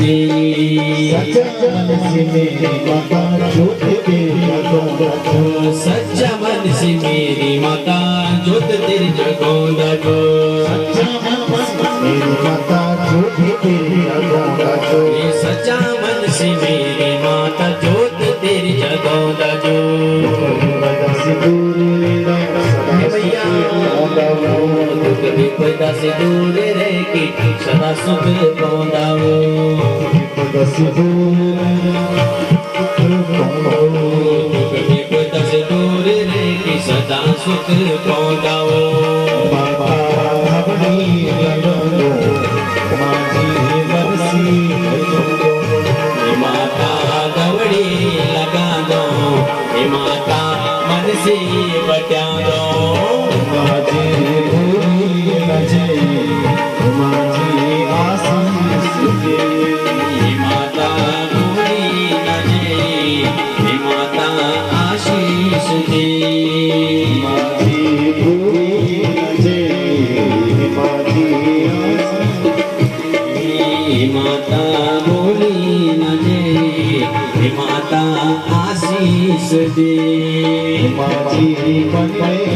दे। सच्चा मन से मेरी माता ज्योत तेरी जगोंदा जो। सच्चा मन से मेरी माता ज्योत तेरी जगोंदा जो। सच्चा मन से मेरी माता ज्योत तेरी जगोंदा जो। ये सच्चा मन से मेरी माता ज्योत तेरी जगोंदा जो। से दूर भैया दुख विपदा से दूर रह के सदा सुख पांदाओ। से दूर दुख विपदा से दूर रह के सदा सुख पांदाओ। माता गवड़ी लगा दो, माता मन से बचा दो। माझे भूली नजे माझी आशीष दे। माता भूली न जे, माता आशीष दे। माझी भूली नजे माझी माता भूली न जे, माता आशीष दे। माझी मन में